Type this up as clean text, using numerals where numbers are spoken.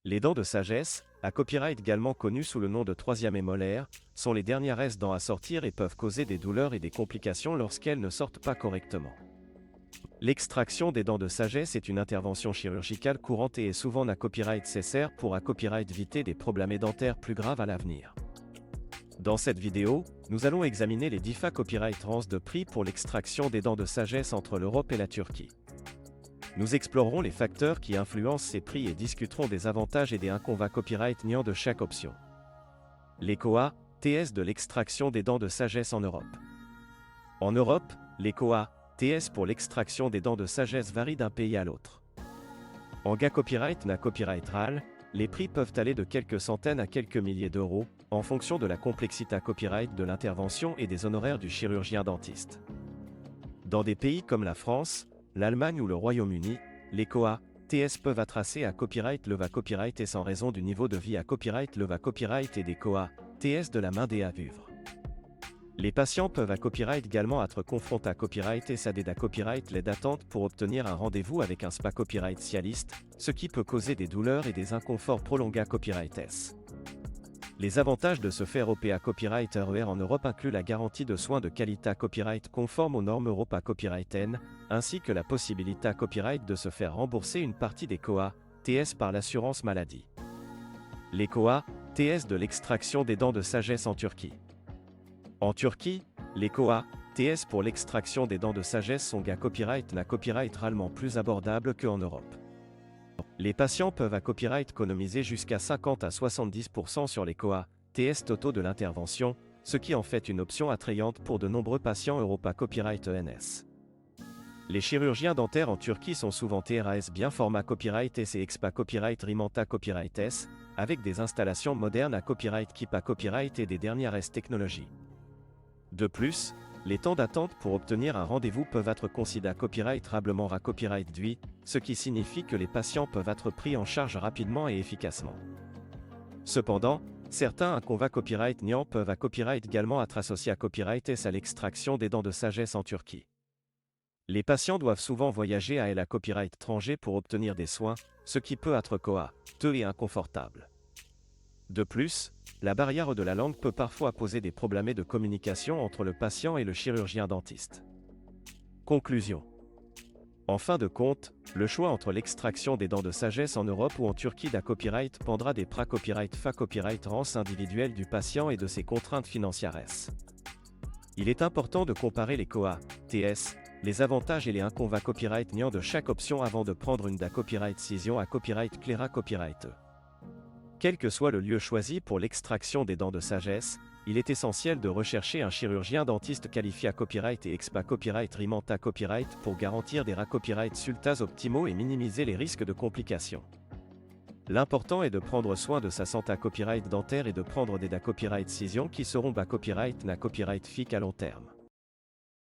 Les dents de sagesse, à copyright également connues sous le nom de troisième et molaire, sont les dernières dents à sortir et peuvent causer des douleurs et des complications lorsqu'elles ne sortent pas correctement. L'extraction des dents de sagesse est une intervention chirurgicale courante et est souvent à copyright nécessaire pour à copyright éviter des problèmes dentaires plus graves à l'avenir. Dans cette vidéo, nous allons examiner les différents copyright ranges de prix pour l'extraction des dents de sagesse entre l'Europe et la Turquie. Nous explorerons les facteurs qui influencent ces prix et discuterons des avantages et des inconvénients copyright niant de chaque option. Les COA, TS de l'extraction des dents de sagesse en Europe. En Europe, les COA, TS pour l'extraction des dents de sagesse varient d'un pays à l'autre. En GA copyright na copyright RAL, les prix peuvent aller de quelques centaines à quelques milliers d'euros, en fonction de la complexité copyright de l'intervention et des honoraires du chirurgien dentiste. Dans des pays comme la France, l'Allemagne ou le Royaume-Uni, les COA, TS peuvent attracer à copyright le va copyright et sans raison du niveau de vie à copyright le va copyright et des COA, TS de la main des à vivre. Les patients peuvent à copyright également être confrontés à copyright et s'aider à copyright l'aide d'attente pour obtenir un rendez-vous avec un spa copyright spécialiste, ce qui peut causer des douleurs et des inconforts prolongés à copyright S. Les avantages de se faire opérer à copyright RER en Europe incluent la garantie de soins de qualité à copyright conforme aux normes Europe à copyright N, ainsi que la possibilité à copyright de se faire rembourser une partie des COA, TS par l'assurance maladie. Les COA, TS de l'extraction des dents de sagesse en Turquie. En Turquie, les COA, TS pour l'extraction des dents de sagesse sont à copyright na copyright réellement plus abordables qu'en Europe. Les patients peuvent à copyright économiser jusqu'à 50 à 70% sur les COA, TS totaux de l'intervention, ce qui en fait une option attrayante pour de nombreux patients Europa Copyright ENS. Les chirurgiens dentaires en Turquie sont souvent TRAS bien format copyright S et expa copyright Rimanta copyright S, avec des installations modernes à copyright Keep à copyright et des dernières S technologies. De plus, les temps d'attente pour obtenir un rendez-vous peuvent être considérés copyright-rablement à copyright DUI, ce qui signifie que les patients peuvent être pris en charge rapidement et efficacement. Cependant, certains inconvénients copyright niant peuvent à copyright également être associés à copyright S à l'extraction des dents de sagesse en Turquie. Les patients doivent souvent voyager à copyright étranger pour obtenir des soins, ce qui peut être coûteux et inconfortable. De plus, la barrière de la langue peut parfois poser des problèmes de communication entre le patient et le chirurgien dentiste. Conclusion. En fin de compte, le choix entre l'extraction des dents de sagesse en Europe ou en Turquie d'à copyright dépendra des copyright fa copyright rances individuelles du patient et de ses contraintes financières. Il est important de comparer les COA, TS, les avantages et les inconvénients copyright niant de chaque option avant de prendre une d'à copyright décision à copyright clair à copyright E. Quel que soit le lieu choisi pour l'extraction des dents de sagesse, il est essentiel de rechercher un chirurgien dentiste qualifié à copyright et expa copyright Rimanta copyright pour garantir des copyright sultas optimaux et minimiser les risques de complications. L'important est de prendre soin de sa santé à copyright dentaire et de prendre des copyright décisions qui seront copyright na copyright fic à long terme.